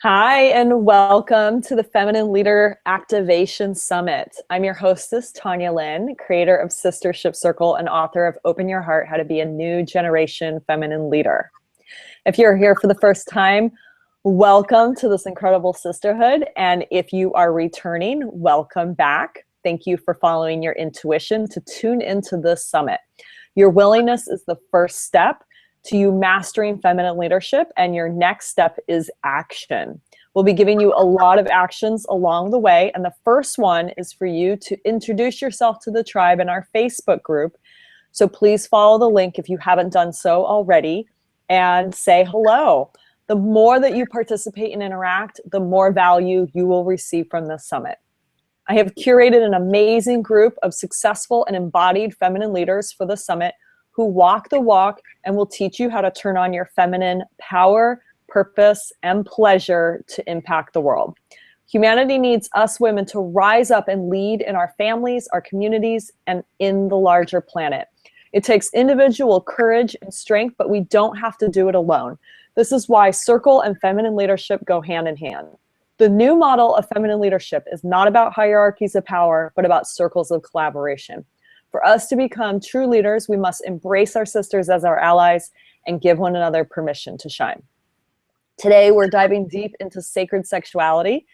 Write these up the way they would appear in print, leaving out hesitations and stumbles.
Hi, and welcome to the Feminine Leader Activation Summit. I'm your hostess, Tanya Lynn, creator of Sistership Circle and author of Open Your Heart, How to Be a New Generation Feminine Leader. If you're here for the first time, welcome to this incredible sisterhood. And if you are returning, welcome back. Thank you for following your intuition to tune into this summit. Your willingness is the first step to you mastering feminine leadership, and your next step is action. We'll be giving you a lot of actions along the way, and the first one is for you to introduce yourself to the tribe in our Facebook group. So please follow the link if you haven't done so already and say hello. The more that you participate and interact, the more value you will receive from this summit. I have curated an amazing group of successful and embodied feminine leaders for the summit who walk the walk and will teach you how to turn on your feminine power, purpose, and pleasure to impact the world. Humanity needs us women to rise up and lead in our families, our communities, and in the larger planet. It takes individual courage and strength, but we don't have to do it alone. This is why circle and feminine leadership go hand in hand. The new model of feminine leadership is not about hierarchies of power, but about circles of collaboration. For us to become true leaders, we must embrace our sisters as our allies and give one another permission to shine. Today, we're diving deep into sacred sexuality,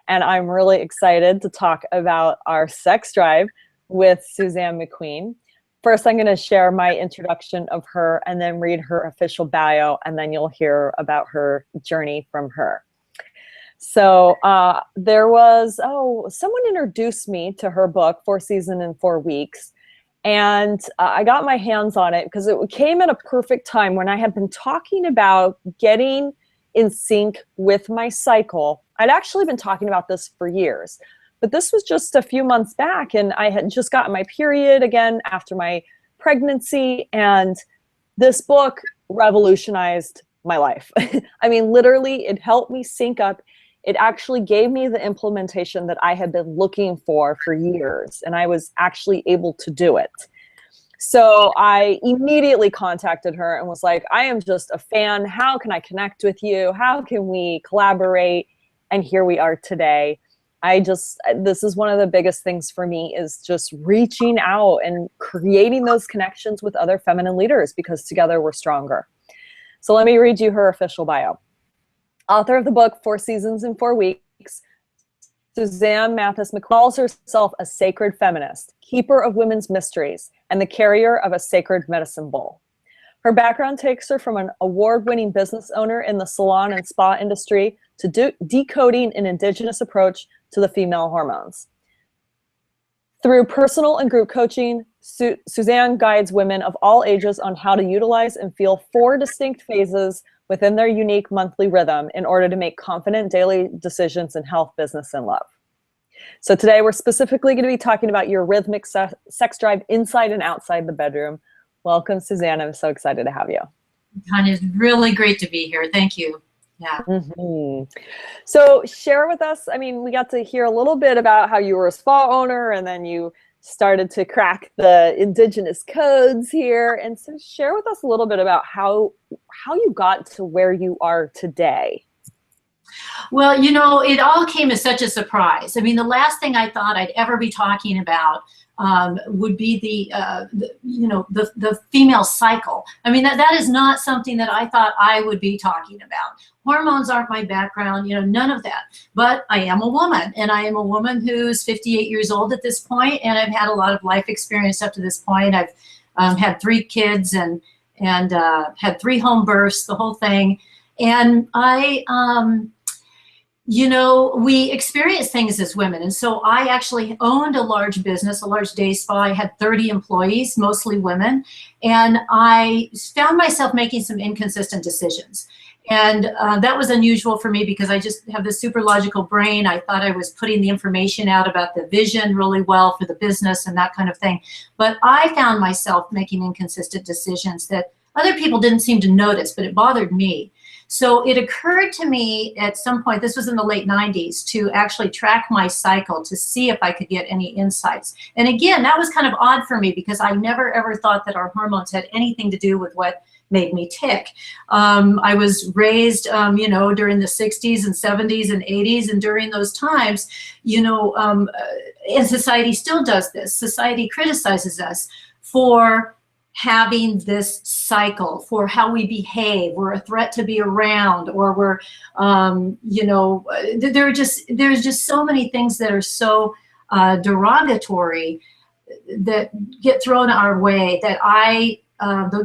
and I'm really excited to talk about our sex drive with Suzanne McQueen. First, I'm going to share my introduction of her and then read her official bio, and then you'll hear about her journey from her. So someone introduced me to her book, 4 Seasons in 4 Weeks. And I got my hands on it because it came at a perfect time when I had been talking about getting in sync with my cycle. I'd actually been talking about this for years, but this was just a few months back, and I had just gotten my period again after my pregnancy, and this book revolutionized my life. I mean, literally, it helped me sync up. It actually gave me the implementation that I had been looking for years, and I was actually able to do it. So I immediately contacted her and was like, I am just a fan. How can I connect with you? How can we collaborate? And here we are today. This is one of the biggest things for me, is just reaching out and creating those connections with other feminine leaders, because together we're stronger. So let me read you her official bio. Author of the book, 4 Seasons in 4 Weeks, Suzanne Mathis McQueen calls herself a sacred feminist, keeper of women's mysteries, and the carrier of a sacred medicine bowl. Her background takes her from an award-winning business owner in the salon and spa industry to decoding an indigenous approach to the female hormones. Through personal and group coaching, Suzanne guides women of all ages on how to utilize and feel 4 distinct phases within their unique monthly rhythm in order to make confident daily decisions in health, business, and love. So today we're specifically going to be talking about your rhythmic sex drive inside and outside the bedroom. Welcome, Suzanne. I'm so excited to have you. Tanya, it's really great to be here. Thank you. Yeah. So share with us, I mean, we got to hear a little bit about how you were a spa owner, and then you started to crack the indigenous codes here. And so share with us a little bit about how you got to where you are today. Well, you know, it all came as such a surprise. I mean, the last thing I thought I'd ever be talking about would be the female cycle. I mean, that is not something that I thought I would be talking about. Hormones aren't my background, you know, none of that. But I am a woman, and I am a woman who's 58 years old at this point, and I've had a lot of life experience up to this point. I've had 3 kids and had 3 home births, the whole thing. And you know, we experience things as women. And so I actually owned a large business, a large day spa. I had 30 employees, mostly women. And I found myself making some inconsistent decisions. And that was unusual for me because I just have this super logical brain. I thought I was putting the information out about the vision really well for the business and that kind of thing. But I found myself making inconsistent decisions that other people didn't seem to notice, but it bothered me. So it occurred to me at some point, this was in the late 90s, to actually track my cycle to see if I could get any insights. And again, that was kind of odd for me because I never ever thought that our hormones had anything to do with what made me tick. I was raised, you know, during the 60s and 70s and 80s, and during those times, you know, and society still does this. Society criticizes us for having this cycle, for how we behave. We're a threat to be around, or we're, you know, there's just so many things that are so derogatory that get thrown our way, that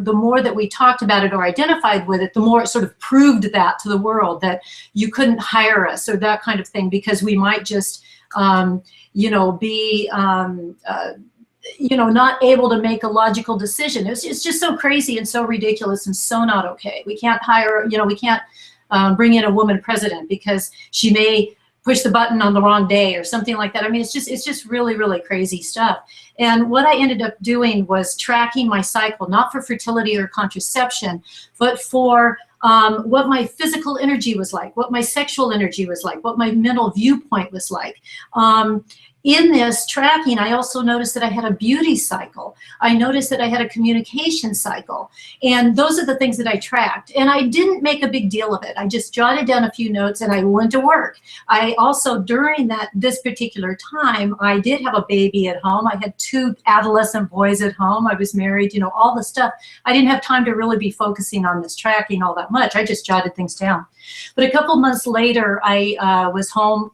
the more that we talked about it or identified with it, the more it sort of proved that to the world, that you couldn't hire us or that kind of thing, because we might just, you know, be, you know, not able to make a logical decision. It's just so crazy and so ridiculous and so not okay. We can't hire, you know, we can't bring in a woman president because she may push the button on the wrong day or something like that. I mean, it's just really, really crazy stuff. And what I ended up doing was tracking my cycle, not for fertility or contraception, but for what my physical energy was like, what my sexual energy was like, what my mental viewpoint was like. In this tracking, I also noticed that I had a beauty cycle. I noticed that I had a communication cycle. And those are the things that I tracked. And I didn't make a big deal of it. I just jotted down a few notes and I went to work. I also, during this particular time, I did have a baby at home. I had 2 adolescent boys at home. I was married, you know, all the stuff. I didn't have time to really be focusing on this tracking all that much. I just jotted things down. But a couple months later, I was home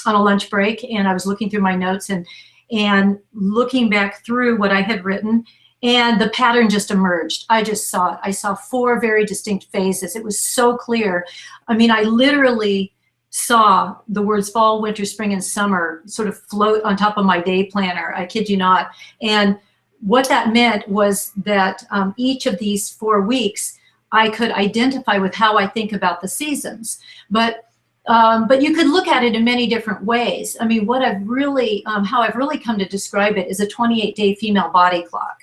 on a lunch break, and I was looking through my notes and looking back through what I had written, and the pattern just emerged. I just saw it. I saw 4 very distinct phases. It was so clear. I mean, I literally saw the words fall, winter, spring, and summer sort of float on top of my day planner. I kid you not. And what that meant was that each of these 4 weeks, I could identify with how I think about the seasons. But you could look at it in many different ways. I mean, what I've really, how I've really come to describe it is a 28-day female body clock.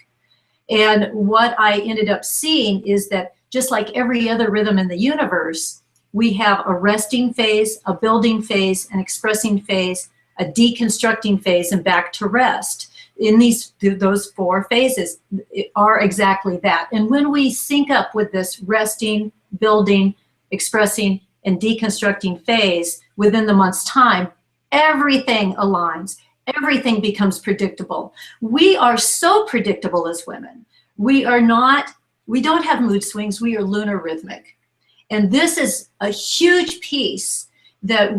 And what I ended up seeing is that just like every other rhythm in the universe, we have a resting phase, a building phase, an expressing phase, a deconstructing phase, and back to rest. In those 4 phases are exactly that. And when we sync up with this resting, building, expressing, and deconstructing phase within the month's time, everything aligns. Everything becomes predictable. We are so predictable as women. We don't have mood swings. We are lunar rhythmic. And this is a huge piece that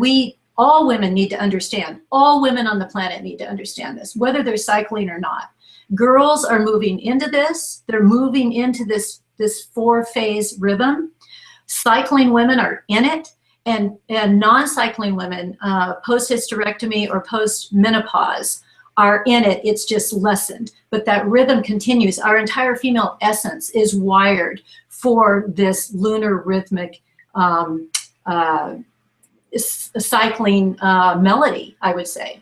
all women need to understand. All women on the planet need to understand this, whether they're cycling or not. Girls are moving into this. They're moving into this 4-phase rhythm. Cycling women are in it, and non-cycling women, post-hysterectomy or post-menopause, are in it. It's just lessened, but that rhythm continues. Our entire female essence is wired for this lunar rhythmic cycling melody, I would say.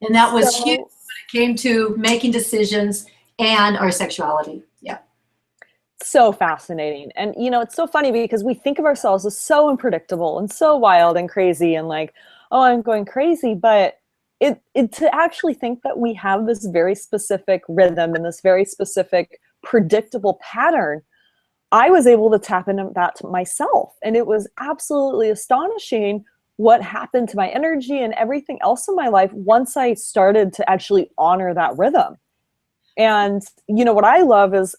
And that was huge when it came to making decisions and our sexuality. Yeah. So fascinating. And you know, it's so funny because we think of ourselves as so unpredictable and so wild and crazy and like, oh, I'm going crazy. But to actually think that we have this very specific rhythm and this very specific predictable pattern, I was able to tap into that to myself. And it was absolutely astonishing what happened to my energy and everything else in my life once I started to actually honor that rhythm. And you know, what I love is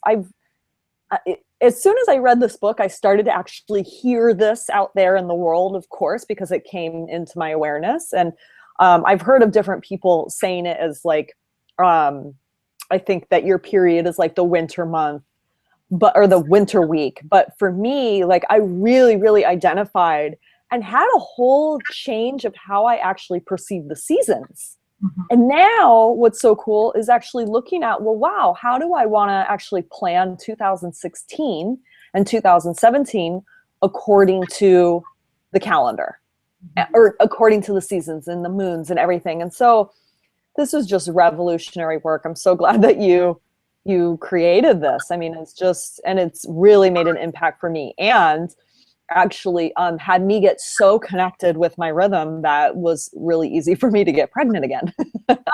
as soon as I read this book, I started to actually hear this out there in the world, of course, because it came into my awareness. And I've heard of different people saying it as like, I think that your period is like the winter month, or the winter week. But for me, like I really, really identified and had a whole change of how I actually perceive the seasons. Mm-hmm. And now what's so cool is actually looking at, well, wow, how do I want to actually plan 2016 and 2017 according to the calendar, mm-hmm. or according to the seasons and the moons and everything. And so this was just revolutionary work. I'm so glad that you created this. I mean, it's really made an impact for me, and actually had me get so connected with my rhythm that was really easy for me to get pregnant again. Oh, excellent.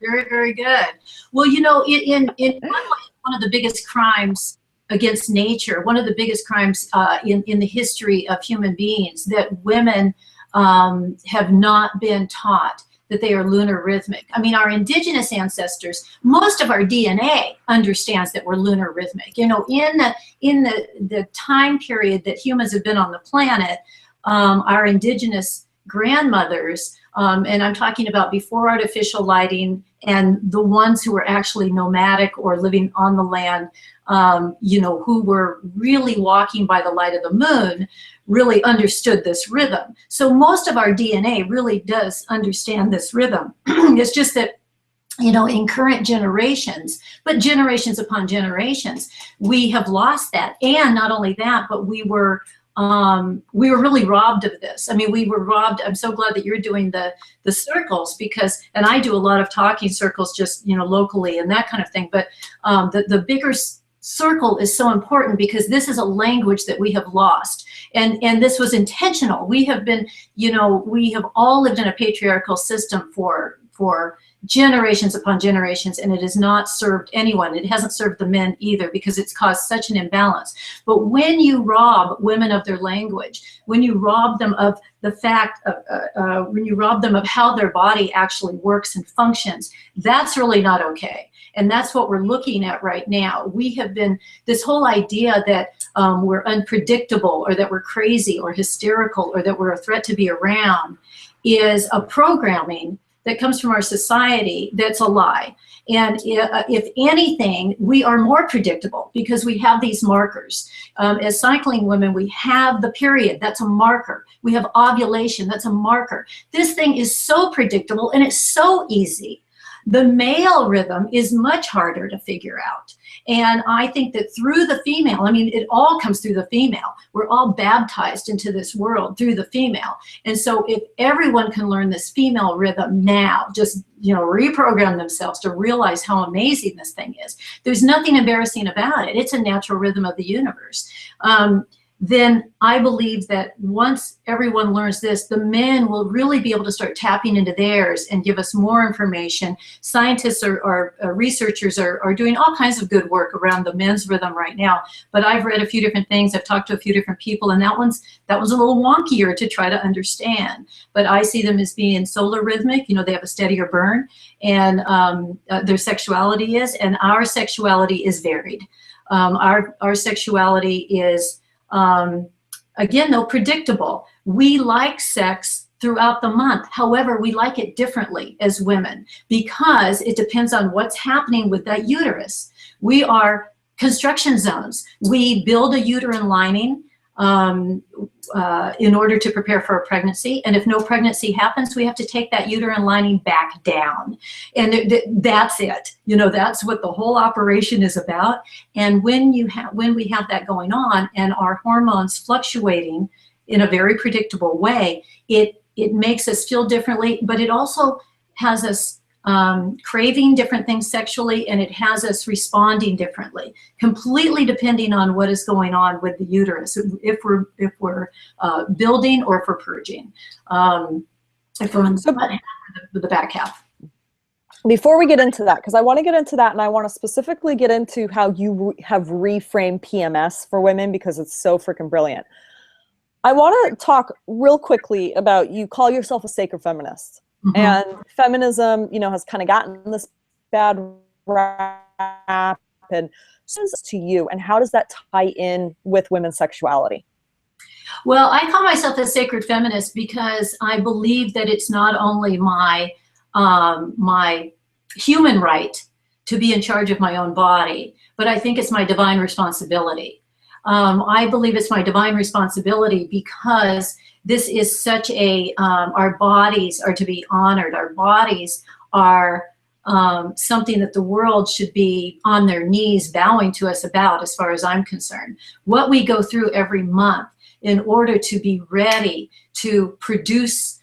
Very, very good. Well, you know, in one way, one of the biggest crimes against nature, one of the biggest crimes in the history of human beings, that women have not been taught that they are lunar rhythmic. I mean, our indigenous ancestors, most of our DNA understands that we're lunar rhythmic. You know, in the time period that humans have been on the planet, our indigenous grandmothers, and I'm talking about before artificial lighting, and the ones who were actually nomadic or living on the land, you know, who were really walking by the light of the moon, really understood this rhythm. So most of our DNA really does understand this rhythm. It's just that, you know, in current generations, but generations upon generations, we have lost that. And not only that, but we were really robbed of this. I mean, we were robbed. I'm so glad that you're doing the circles, because, and I do a lot of talking circles just, you know, locally and that kind of thing. But the bigger circle is so important, because this is a language that we have lost. And this was intentional. We have been, you know, we have all lived in a patriarchal system for generations upon generations, and it has not served anyone. It hasn't served the men either, because it's caused such an imbalance. But when you rob women of their language, when you rob them of the fact of, when you rob them of how their body actually works and functions, that's really not okay. And that's what we're looking at right now. We have been, this whole idea that we're unpredictable, or that we're crazy or hysterical, or that we're a threat to be around, is a programming that comes from our society that's a lie. And if anything, we are more predictable, because we have these markers. As cycling women, we have the period, that's a marker. We have ovulation, that's a marker. This thing is so predictable, and it's so easy. The male rhythm is much harder to figure out. And I think that through the female, I mean, it all comes through the female. We're all baptized into this world through the female. And so if everyone can learn this female rhythm now, just, you know, reprogram themselves to realize how amazing this thing is. There's nothing embarrassing about it. It's a natural rhythm of the universe. Then I believe that once everyone learns this, the men will really be able to start tapping into theirs and give us more information. Scientists or researchers are doing all kinds of good work around the men's rhythm right now. But I've read a few different things. I've talked to a few different people, and that one's a little wonkier to try to understand. But I see them as being solar rhythmic. You know, they have a steadier burn, and their sexuality is, and our sexuality is varied. Our sexuality is, again, though, predictable. We like sex throughout the month. However, we like it differently as women, because it depends on what's happening with that uterus. We are construction zones. We build a uterine lining in order to prepare for a pregnancy. And if no pregnancy happens, we have to take that uterine lining back down. And that's it. You know, that's what the whole operation is about. And when we have that going on, and our hormones fluctuating in a very predictable way, it makes us feel differently, but it also has us craving different things sexually, and it has us responding differently, completely depending on what is going on with the uterus, if we're building or if we're purging, if we're on the back half. Before we get into that, because I want to get into that, and I want to specifically get into how you have reframed PMS for women, because it's so freaking brilliant. I want to talk real quickly about, you call yourself a sacred feminist. Mm-hmm. And feminism, you know, has kind of gotten this bad rap. And to you, and how does that tie in with women's sexuality? Well, I call myself a sacred feminist because I believe that it's not only my human right to be in charge of my own body, but I think it's my divine responsibility. I believe it's my divine responsibility because this is such a, our bodies are to be honored. Our bodies are something that the world should be on their knees bowing to us about, as far as I'm concerned. What we go through every month in order to be ready to produce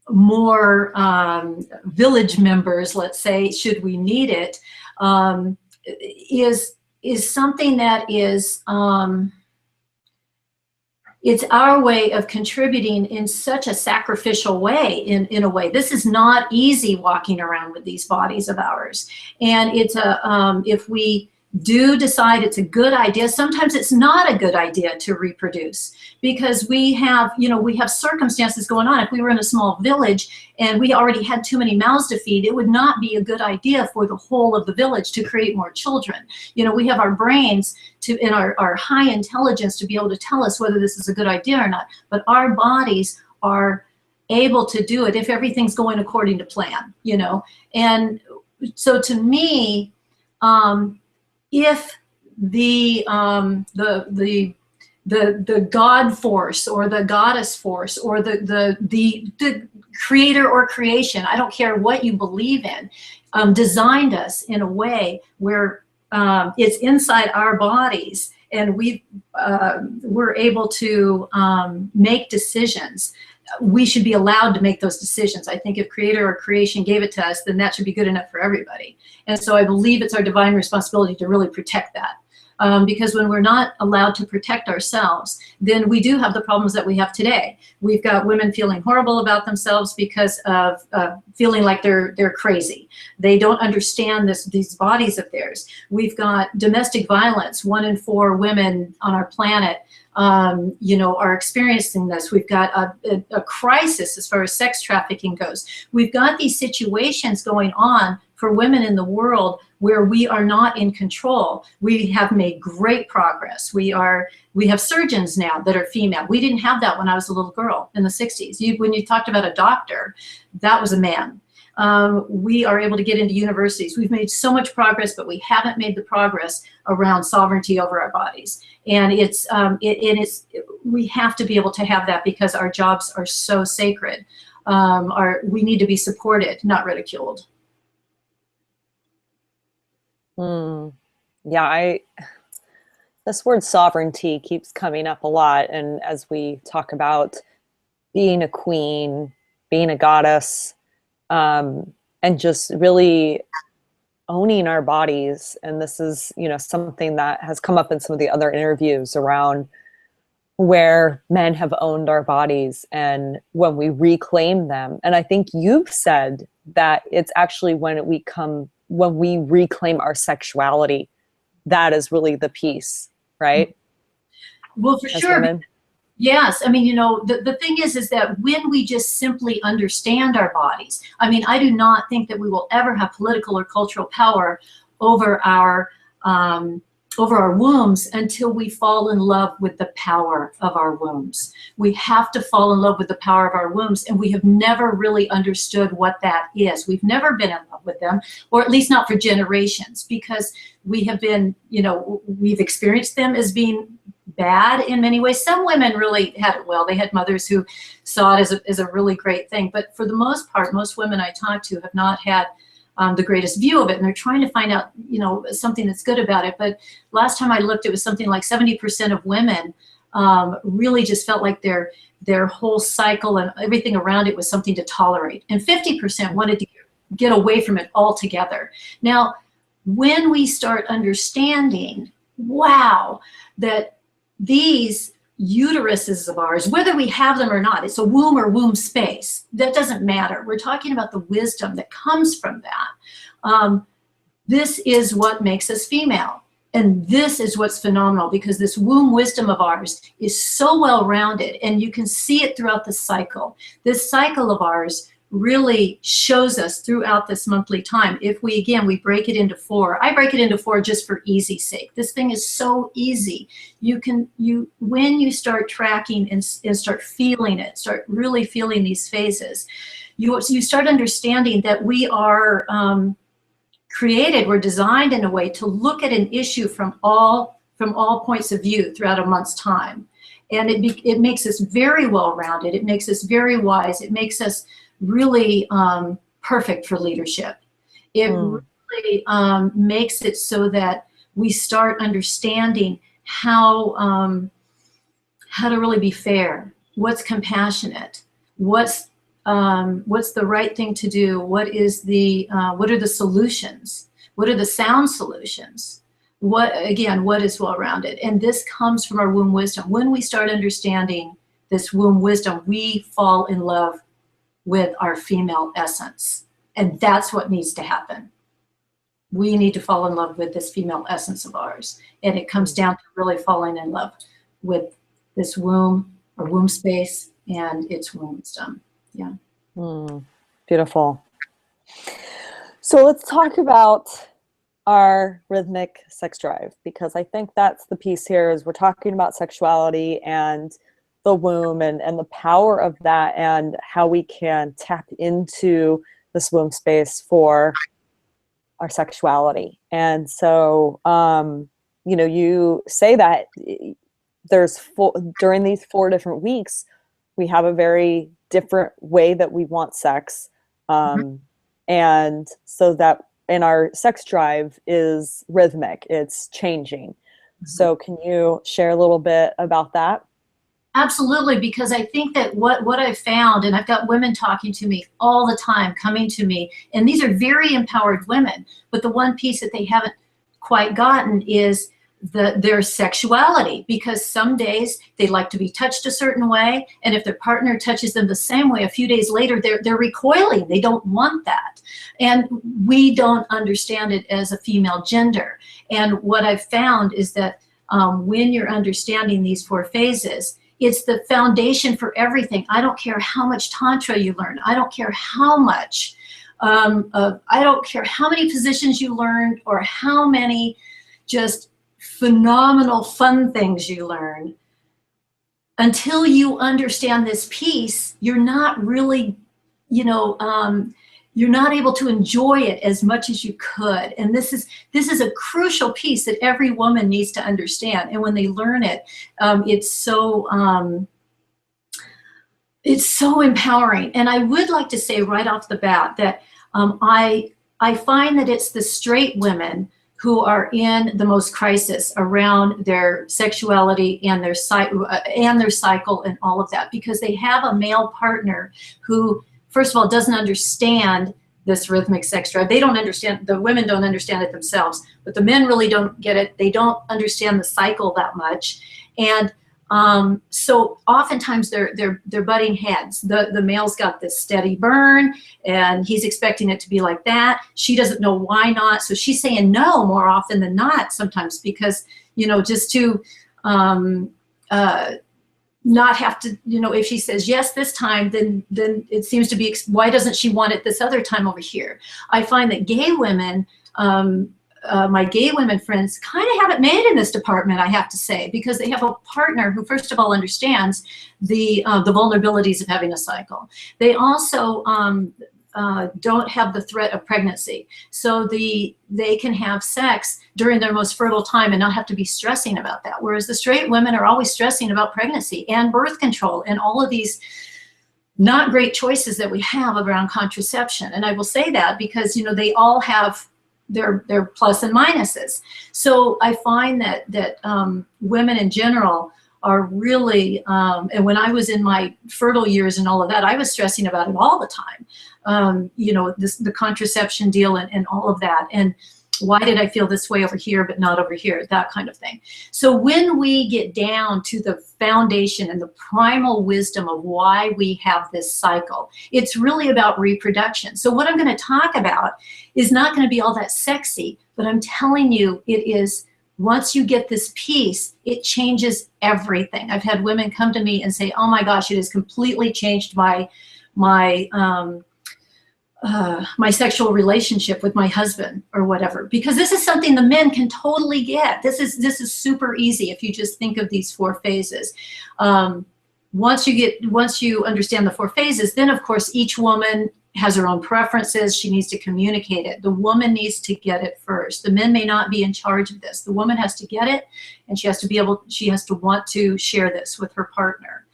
more village members, let's say, should we need it, is something that is it's our way of contributing in such a sacrificial way, in a way. This is not easy, walking around with these bodies of ours. And it's if we do decide it's a good idea, sometimes it's not a good idea to reproduce, because we have circumstances going on. If we were in a small village and we already had too many mouths to feed, it would not be a good idea for the whole of the village to create more children. We have our brains and our high intelligence to be able to tell us whether this is a good idea or not, but our bodies are able to do it if everything's going according to plan, And so to me, if the God force or the goddess force or the creator or creation, I don't care what you believe in, designed us in a way where it's inside our bodies, and we're able to make decisions, we should be allowed to make those decisions. I think if creator or creation gave it to us, then that should be good enough for everybody. And so I believe it's our divine responsibility to really protect that. Because when we're not allowed to protect ourselves, then we do have the problems that we have today. We've got women feeling horrible about themselves because of feeling like they're crazy. They don't understand these bodies of theirs. We've got domestic violence. 1 in 4 women on our planet are experiencing this. We've got a crisis as far as sex trafficking goes. We've got these situations going on for women in the world where we are not in control. We have made great progress. We have surgeons now that are female. We didn't have that when I was a little girl in the 60s. When you talked about a doctor, that was a man. We are able to get into universities. We've made so much progress, but we haven't made the progress around sovereignty over our bodies. And we have to be able to have that, because our jobs are so sacred. We need to be supported, not ridiculed. Yeah, this word sovereignty keeps coming up a lot. And as we talk about being a queen, being a goddess, and just really owning our bodies. And this is, something that has come up in some of the other interviews around where men have owned our bodies and when we reclaim them. And I think you've said that it's actually when we reclaim our sexuality, that is really the piece, right? Well, for sure. Women. Yes. I mean, the thing is that when we just simply understand our bodies, I do not think that we will ever have political or cultural power over our wombs until we fall in love with the power of our wombs. We have to fall in love with the power of our wombs, and we have never really understood what that is. We've never been in love with them, or at least not for generations, because we have been, we've experienced them as being bad in many ways. Some women really had it well. They had mothers who saw it as a really great thing. But for the most part, most women I talk to have not had the greatest view of it, and they're trying to find out, something that's good about it. But last time I looked, it was something like 70% of women really just felt like their whole cycle and everything around it was something to tolerate, and 50% wanted to get away from it altogether. Now, when we start understanding, wow, that these uteruses of ours, whether we have them or not, it's a womb or womb space, that doesn't matter. We're talking about the wisdom that comes from that. This is what makes us female. And this is what's phenomenal, because this womb wisdom of ours is so well-rounded, and you can see it throughout the cycle. This cycle of ours really shows us throughout this monthly time. If we break it into 4. I break it into 4 just for easy's sake. This thing is so easy. When you start tracking and start feeling it, start really feeling these phases, you start understanding that we are we're designed in a way to look at an issue from all points of view throughout a month's time. And it makes us very well-rounded. It makes us very wise. It makes us really perfect for leadership. It really makes it so that we start understanding how to really be fair, what's compassionate, what's the right thing to do, what are the solutions, what are the sound solutions, what is well-rounded? And this comes from our womb wisdom. When we start understanding this womb wisdom, we fall in love with our female essence. And that's what needs to happen. We need to fall in love with this female essence of ours. And it comes down to really falling in love with this womb, or womb space, and its womb wisdom. Yeah. Beautiful. So let's talk about our rhythmic sex drive, because I think that's the piece here. Is we're talking about sexuality and the womb and the power of that, and how we can tap into this womb space for our sexuality. And so, you say that during these 4 different weeks, we have a very different way that we want sex. And so that in our sex drive is rhythmic, it's changing. So can you share a little bit about that? Absolutely, because I think that what I've found, and I've got women talking to me all the time, coming to me, and these are very empowered women, but the one piece that they haven't quite gotten is their sexuality, because some days they like to be touched a certain way, and if their partner touches them the same way, a few days later they're recoiling. They don't want that, and we don't understand it as a female gender. And what I've found is that when you're understanding these 4 phases, it's the foundation for everything. I don't care how much tantra you learn. I don't care how much. I don't care how many positions you learned, or how many just phenomenal fun things you learn. Until you understand this piece, you're not really, you're not able to enjoy it as much as you could. And this is a crucial piece that every woman needs to understand. And when they learn it, it's so empowering. And I would like to say right off the bat that I find that it's the straight women who are in the most crisis around their sexuality and their cycle and all of that, because they have a male partner who, first of all, doesn't understand this rhythmic sex drive. They don't understand, the women don't understand it themselves, but the men really don't get it. They don't understand the cycle that much. And so oftentimes they're butting heads. The male's got this steady burn and he's expecting it to be like that. She doesn't know why not. So she's saying no more often than not sometimes, because, just to not have to, if she says yes this time, then it seems to be, why doesn't she want it this other time over here? I find that gay women, my gay women friends kind of have it made in this department, I have to say, because they have a partner who, first of all, understands the vulnerabilities of having a cycle. They also don't have the threat of pregnancy. So they can have sex during their most fertile time and not have to be stressing about that. Whereas the straight women are always stressing about pregnancy and birth control and all of these not great choices that we have around contraception. And I will say that because, they all have their plus and minuses. So I find that women in general are really, and when I was in my fertile years and all of that, I was stressing about it all the time. The contraception deal and all of that. And why did I feel this way over here, but not over here? That kind of thing. So when we get down to the foundation and the primal wisdom of why we have this cycle, it's really about reproduction. So what I'm going to talk about is not going to be all that sexy, but I'm telling you, it is, once you get this piece, it changes everything. I've had women come to me and say, oh my gosh, it has completely changed my sexual relationship with my husband or whatever, because this is something the men can totally get. This is super easy if you just think of these 4 phases. Once you understand the 4 phases, then of course each woman has her own preferences. She needs to communicate it. The woman needs to get it first. The men may not be in charge of this. The woman has to get it, and she has to want to share this with her partner.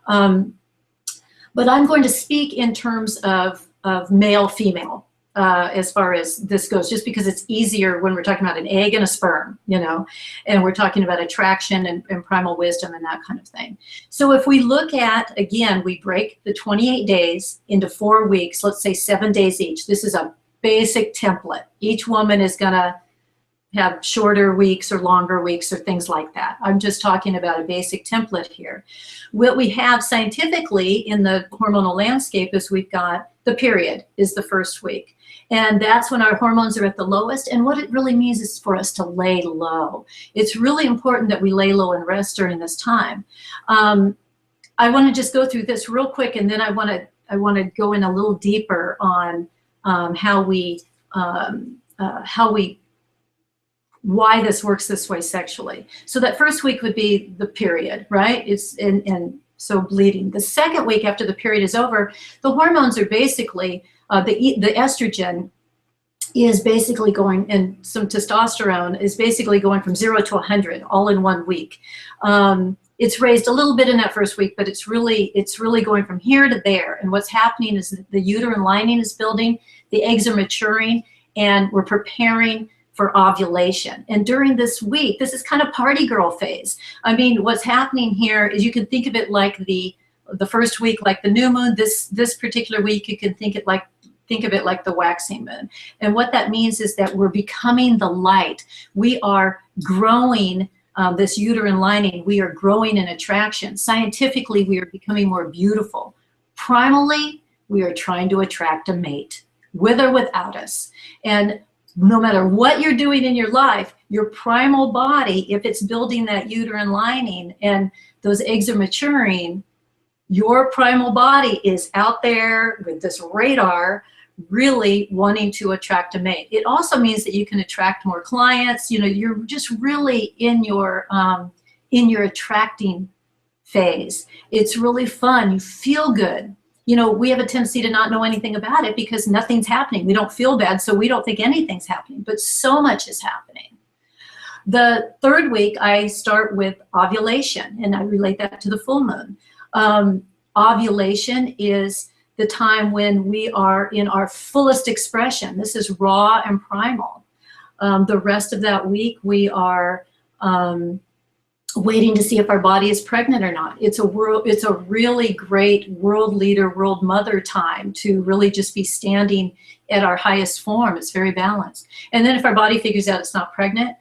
But I'm going to speak in terms of male, female, as far as this goes, just because it's easier when we're talking about an egg and a sperm, and we're talking about attraction and primal wisdom and that kind of thing. So if we look at, again, we break the 28 days into 4 weeks, let's say 7 days each. This is a basic template. Each woman is gonna have shorter weeks or longer weeks or things like that. I'm just talking about a basic template here. What we have scientifically in the hormonal landscape is we've got the period is the first week. And that's when our hormones are at the lowest. And what it really means is for us to lay low. It's really important that we lay low and rest during this time. I want to just go through this real quick, and then I want to go in a little deeper on why this works this way sexually. So that first week would be the period, right? It's and so bleeding. The second week after the period is over, the hormones are basically the estrogen is basically going, and some testosterone is basically going from 0 to 100 all in 1 week. It's raised a little bit in that first week, but it's really going from here to there. And what's happening is the uterine lining is building, the eggs are maturing, and we're preparing for ovulation. And during this week, this is kind of party girl phase. I mean, what's happening here is you can think of it like the first week, like the new moon. This particular week, you can think of it like the waxing moon. And what that means is that we're becoming the light. We are growing this uterine lining. We are growing in attraction. Scientifically, we are becoming more beautiful. Primally, we are trying to attract a mate, with or without us. And no matter what you're doing in your life, your primal body, if it's building that uterine lining and those eggs are maturing, your primal body is out there with this radar really wanting to attract a mate. It also means that you can attract more clients. You know, you're just really in your attracting phase. It's really fun. You feel good. You know, we have a tendency to not know anything about it because nothing's happening. We don't feel bad, so we don't think anything's happening, but so much is happening. The third week, I start with ovulation, and I relate that to the full moon. Ovulation is the time when we are in our fullest expression. This is raw and primal. The rest of that week, we are waiting to see if our body is pregnant or not. It's a really great world leader, world mother time to really just be standing at our highest form. It's very balanced. And then if our body figures out it's not pregnant,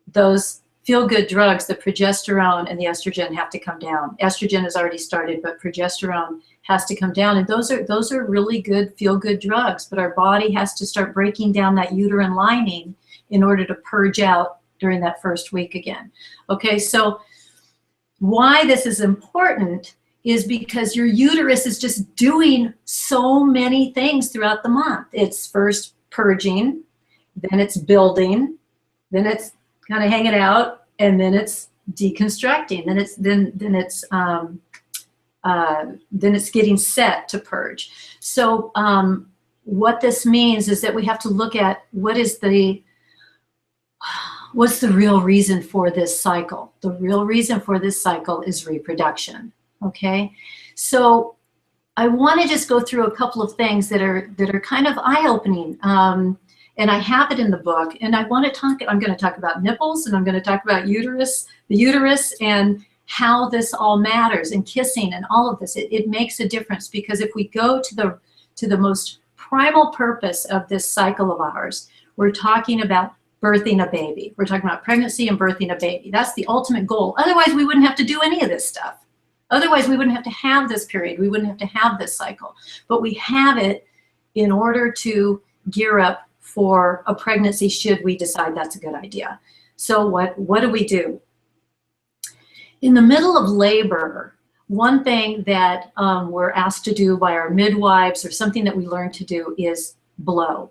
those feel-good drugs, the progesterone and the estrogen, have to come down. Estrogen has already started, but progesterone has to come down. And those are really good feel-good drugs, but our body has to start breaking down that uterine lining in order to purge out during that first week again. Okay, so why this is important is because your uterus is just doing so many things throughout the month. It's first purging, then it's building, then it's kind of hanging out, and then it's deconstructing. Then it's getting set to purge. So what this means is that we have to look at what's the real reason for this cycle. The real reason for this cycle is reproduction. Okay, so I want to just go through a couple of things that are kind of eye-opening. And I have it in the book, and I'm going to talk about nipples, and I'm going to talk about the uterus, and how this all matters, and kissing, and all of this. It makes a difference, because if we go to the most primal purpose of this cycle of ours, we're talking about birthing a baby. We're talking about pregnancy and birthing a baby. That's the ultimate goal. Otherwise, we wouldn't have to do any of this stuff. Otherwise, we wouldn't have to have this period. We wouldn't have to have this cycle. But we have it in order to gear up for a pregnancy should we decide that's a good idea. So what do we do? In the middle of labor, one thing that we're asked to do by our midwives, or something that we learn to do, is blow.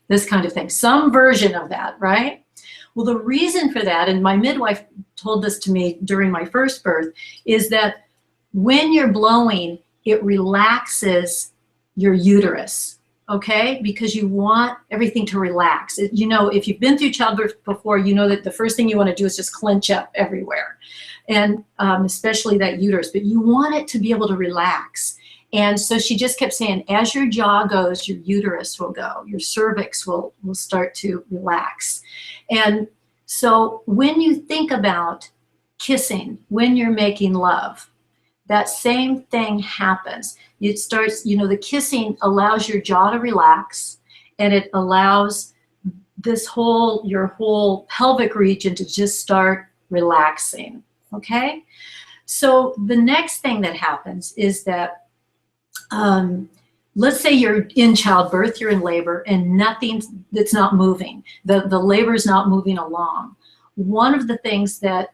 This kind of thing, some version of that, right? Well, the reason for that, and my midwife told this to me during my first birth, is that when you're blowing, it relaxes your uterus. Okay, because you want everything to relax. You know, if you've been through childbirth before, you know that the first thing you want to do is just clench up everywhere, and especially that uterus. But you want it to be able to relax. And so she just kept saying, as your jaw goes, your uterus will go, your cervix will start to relax. And so when you think about kissing, when you're making love, that same thing happens. It starts, you know, the kissing allows your jaw to relax, and it allows your whole pelvic region to just start relaxing, okay? So the next thing that happens is that, let's say you're in childbirth, you're in labor, and that's not moving. The labor is not moving along. One of the things that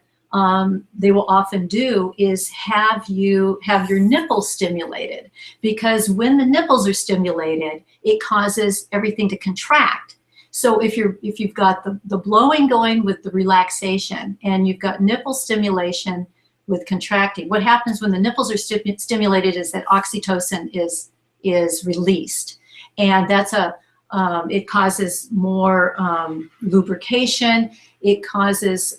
they will often do is have your nipples stimulated, because when the nipples are stimulated, it causes everything to contract. So if you've got the blowing going with the relaxation, and you've got nipple stimulation with contracting, what happens when the nipples are stimulated is that oxytocin is released, and that's it causes more lubrication. It causes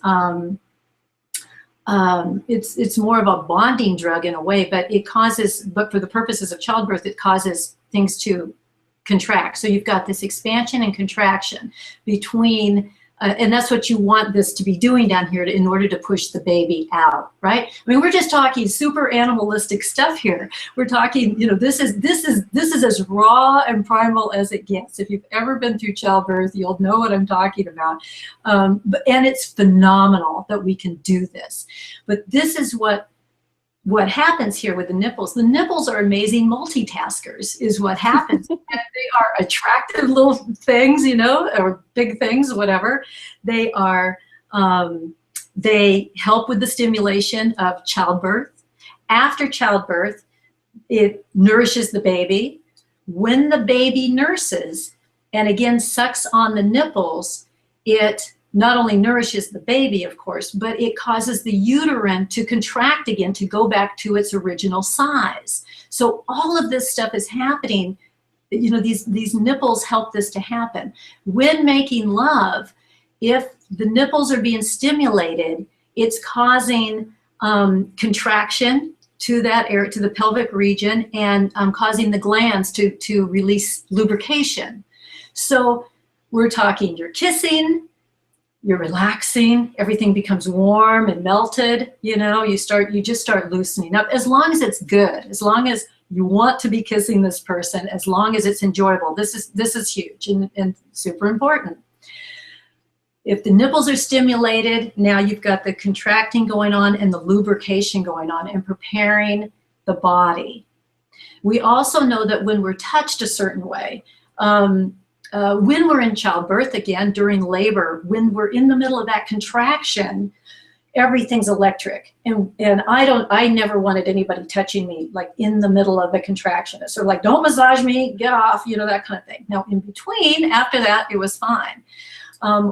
it's more of a bonding drug in a way, but for the purposes of childbirth, it causes things to contract. So you've got this expansion and contraction between, and that's what you want this to be doing down here in order to push the baby out, right? I mean, we're just talking super animalistic stuff here. We're talking, this is as raw and primal as it gets. If you've ever been through childbirth, you'll know what I'm talking about. And it's phenomenal that we can do this. But this is what happens here with the nipples. The nipples are amazing multitaskers, is what happens. And they are attractive little things, or big things, whatever. They are, they help with the stimulation of childbirth. After childbirth, it nourishes the baby. When the baby nurses, and again sucks on the nipples, it not only nourishes the baby, of course, but it causes the uterine to contract again, to go back to its original size. So all of this stuff is happening. These nipples help this to happen. When making love, if the nipples are being stimulated, it's causing contraction to that area, to the pelvic region, and causing the glands to release lubrication. So we're talking, you're kissing, you're relaxing, everything becomes warm and melted, you just start loosening up, as long as it's good, as long as you want to be kissing this person, as long as it's enjoyable. This is huge and super important. If the nipples are stimulated, now you've got the contracting going on and the lubrication going on and preparing the body. We also know that when we're touched a certain way, when we're in childbirth, again, during labor, when we're in the middle of that contraction, everything's electric. And I never wanted anybody touching me like in the middle of the contraction. It's sort of like, don't massage me, get off, that kind of thing. Now, in between, after that, it was fine.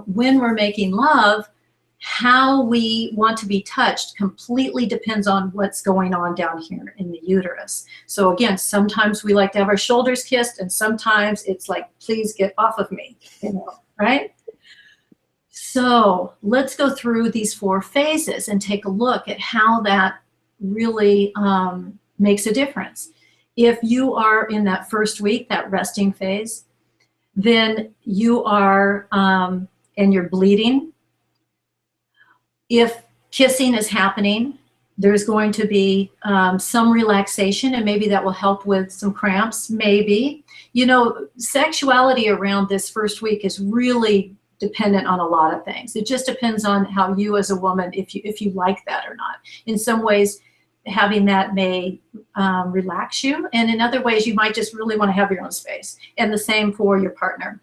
When we're making love, how we want to be touched completely depends on what's going on down here in the uterus. So again, sometimes we like to have our shoulders kissed, and sometimes it's like, please get off of me, right? So let's go through these 4 phases and take a look at how that really makes a difference. If you are in that first week, that resting phase, then you are, and you're bleeding. If kissing is happening, there's going to be some relaxation, and maybe that will help with some cramps, maybe. Sexuality around this first week is really dependent on a lot of things. It just depends on how you as a woman, if you like that or not. In some ways, having that may relax you, and in other ways, you might just really want to have your own space, and the same for your partner.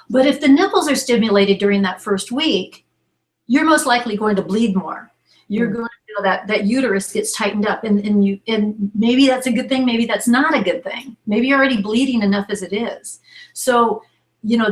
But if the nipples are stimulated during that first week, you're most likely going to bleed more. You're going to feel that uterus gets tightened up, and maybe that's a good thing, maybe that's not a good thing. Maybe you're already bleeding enough as it is. So,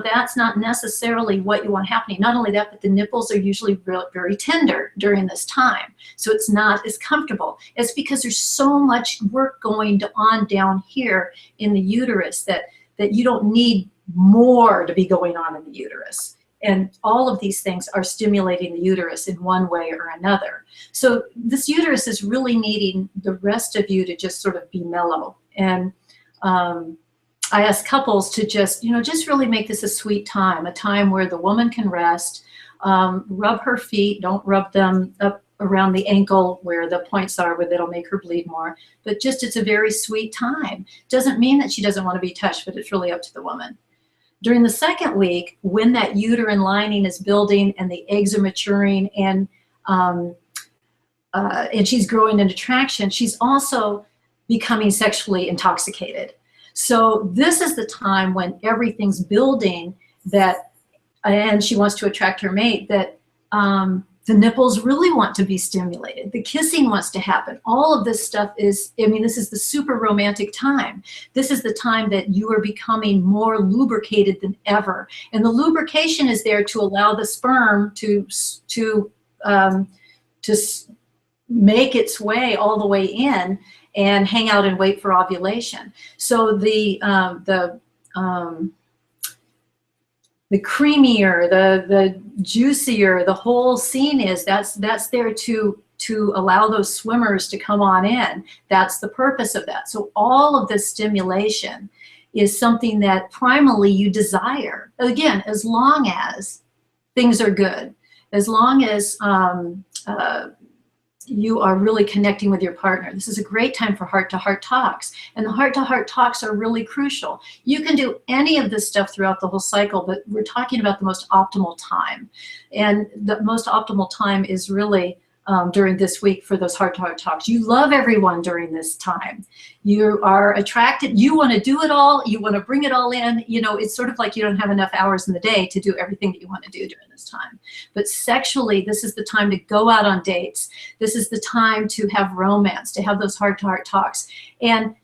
that's not necessarily what you want happening. Not only that, but the nipples are usually very tender during this time. So it's not as comfortable. It's because there's so much work going on down here in the uterus that you don't need more to be going on in the uterus. And all of these things are stimulating the uterus in one way or another. So this uterus is really needing the rest of you to just sort of be mellow. And I ask couples to just really make this a sweet time, a time where the woman can rest, rub her feet, don't rub them up around the ankle where the points are, where that'll make her bleed more. But just, it's a very sweet time. Doesn't mean that she doesn't want to be touched, but it's really up to the woman. During the second week, when that uterine lining is building and the eggs are maturing and she's growing into traction, she's also becoming sexually intoxicated. So this is the time when everything's building, that, and she wants to attract her mate, that the nipples really want to be stimulated. The kissing wants to happen. All of this stuff is, I mean, this is the super romantic time. This is the time that you are becoming more lubricated than ever. And the lubrication is there to allow the sperm to make its way all the way in and hang out and wait for ovulation. So the creamier, the juicier the whole scene is, that's there to allow those swimmers to come on in. That's the purpose of that. So all of this stimulation is something that primally you desire. Again, as long as things are good, as long as you are really connecting with your partner. This is a great time for heart-to-heart talks. And the heart-to-heart talks are really crucial. You can do any of this stuff throughout the whole cycle, but we're talking about the most optimal time. And the most optimal time is really during this week for those heart-to-heart talks. You love everyone during this time. You are attracted. You want to do it all. You want to bring it all in. You know, it's sort of like you don't have enough hours in the day to do everything that you want to do during this time. But sexually, this is the time to go out on dates. This is the time to have romance, to have those heart-to-heart talks. And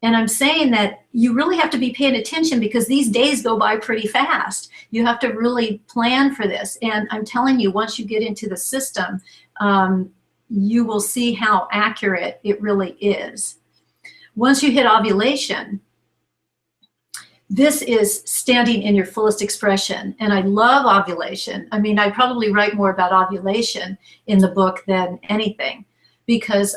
I'm saying that you really have to be paying attention, because these days go by pretty fast. You have to really plan for this. And I'm telling you, once you get into the system, you will see how accurate it really is. Once you hit ovulation, this is standing in your fullest expression. And I love ovulation. I mean, I probably write more about ovulation in the book than anything, because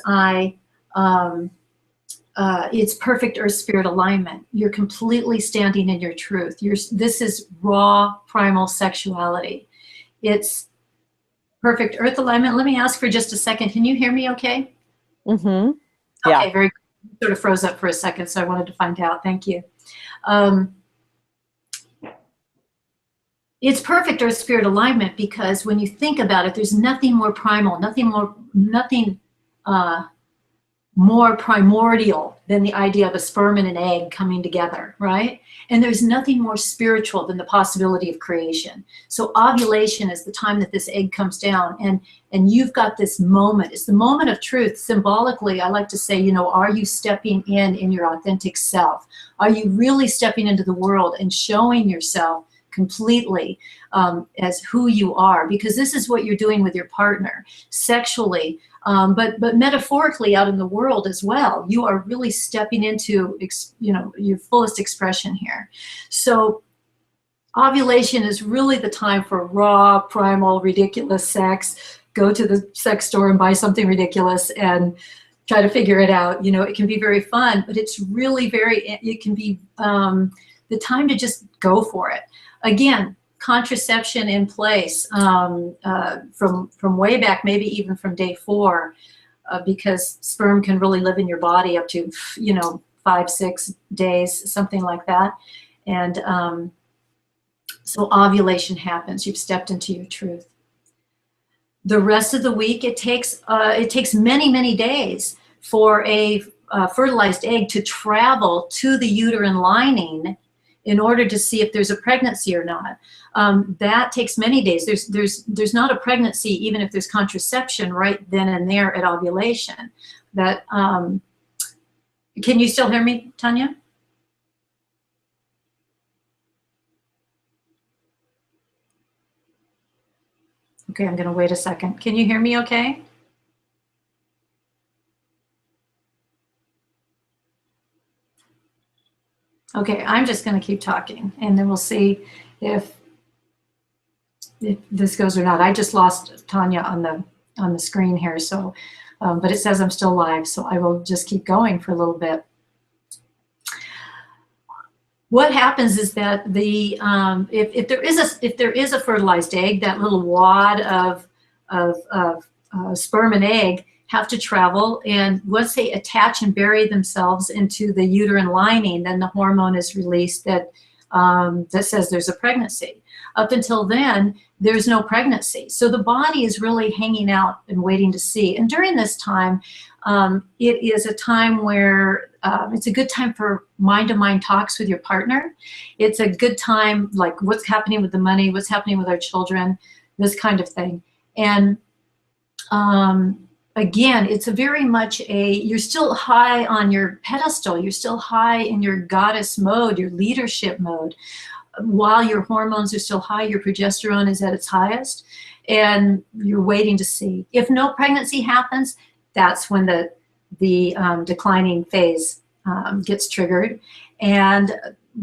it's perfect earth spirit alignment. You're completely standing in your truth. This is raw primal sexuality. It's perfect earth alignment. Let me ask for just a second. Can you hear me okay? Mm-hmm. Yeah. Okay, very good. Sort of froze up for a second, so I wanted to find out. Thank you. It's perfect earth spirit alignment, because when you think about it, there's nothing more primal, nothing more primordial than the idea of a sperm and an egg coming together, right? And there's nothing more spiritual than the possibility of creation. So ovulation is the time that this egg comes down, and you've got this moment. It's the moment of truth. Symbolically, I like to say, you know, are you stepping in your authentic self? Are you really stepping into the world and showing yourself completely as who you are? Because this is what you're doing with your partner sexually, but metaphorically out in the world as well. You are really stepping into, you know, your fullest expression here. So ovulation is really the time for raw, primal, ridiculous sex. Go to the sex store and buy something ridiculous and try to figure it out. You know, it can be very fun, but it's really it can be the time to just go for it. Again, contraception in place from way back, maybe even from day 4, because sperm can really live in your body up to, you know, 5-6 days, something like that. And so ovulation happens. You've stepped into your truth. The rest of the week, it takes many, many days for a fertilized egg to travel to the uterine lining in order to see if there's a pregnancy or not. That takes many days. There's not a pregnancy even if there's contraception right then and there at ovulation. That can you still hear me, Tanya? Okay, I'm gonna wait a second. Can you hear me okay? Okay, I'm just going to keep talking, and then we'll see if this goes or not. I just lost Tanya on the screen here, so but it says I'm still live, so I will just keep going for a little bit. What happens is that the if there is a fertilized egg, that little wad of sperm and egg have to travel, and once they attach and bury themselves into the uterine lining, then the hormone is released that that says there's a pregnancy. Up until then, there's no pregnancy. So the body is really hanging out and waiting to see. And during this time, it is a time where it's a good time for mind-to-mind talks with your partner. It's a good time, like what's happening with the money, what's happening with our children, this kind of thing. And again, it's a very much you're still high on your pedestal. You're still high in your goddess mode, your leadership mode. While your hormones are still high, your progesterone is at its highest, and you're waiting to see. If no pregnancy happens, that's when the declining phase gets triggered, and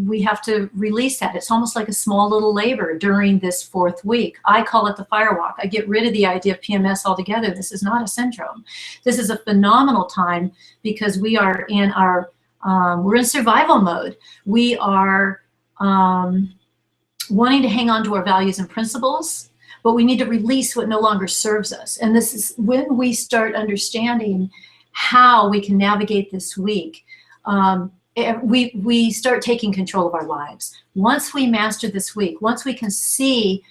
we have to release that. It's almost like a small little labor during this 4th week. I call it the fire walk. I get rid of the idea of PMS altogether. This is not a syndrome. This is a phenomenal time because we are in we're in survival mode. We are wanting to hang on to our values and principles, but we need to release what no longer serves us. And this is when we start understanding how we can navigate this week. We start taking control of our lives. Once we master this week, once we can see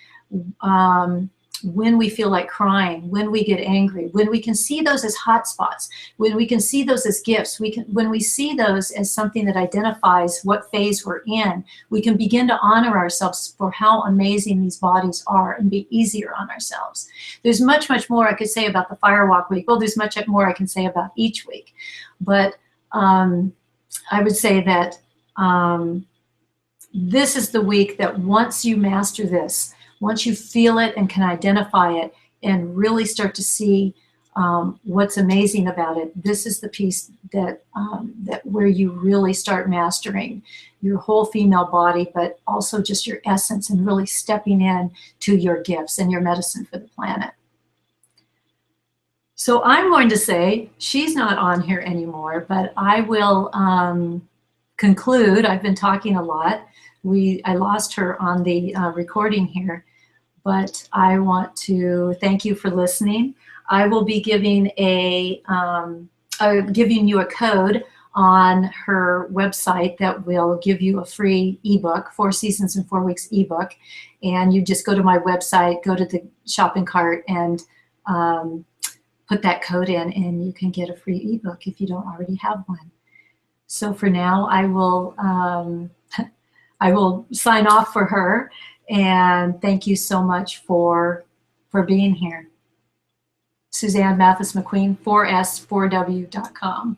when we feel like crying, when we get angry, when we can see those as hot spots, when we can see those as gifts, when we see those as something that identifies what phase we're in, we can begin to honor ourselves for how amazing these bodies are and be easier on ourselves. There's much, much more I could say about the Firewalk week. Well, there's much more I can say about each week. But I would say that this is the week that once you master this, once you feel it and can identify it and really start to see what's amazing about it, this is the piece that where you really start mastering your whole female body, but also just your essence and really stepping in to your gifts and your medicine for the planet. So I'm going to say, she's not on here anymore, but I will conclude. I've been talking a lot. I lost her on the recording here, but I want to thank you for listening. I will be giving giving you a code on her website that will give you a free ebook, 4 Seasons in 4 Weeks ebook. And you just go to my website, go to the shopping cart, and put that code in, and you can get a free ebook if you don't already have one. So for now, I will sign off for her, and thank you so much for being here. Suzanne Mathis McQueen, 4s4w.com.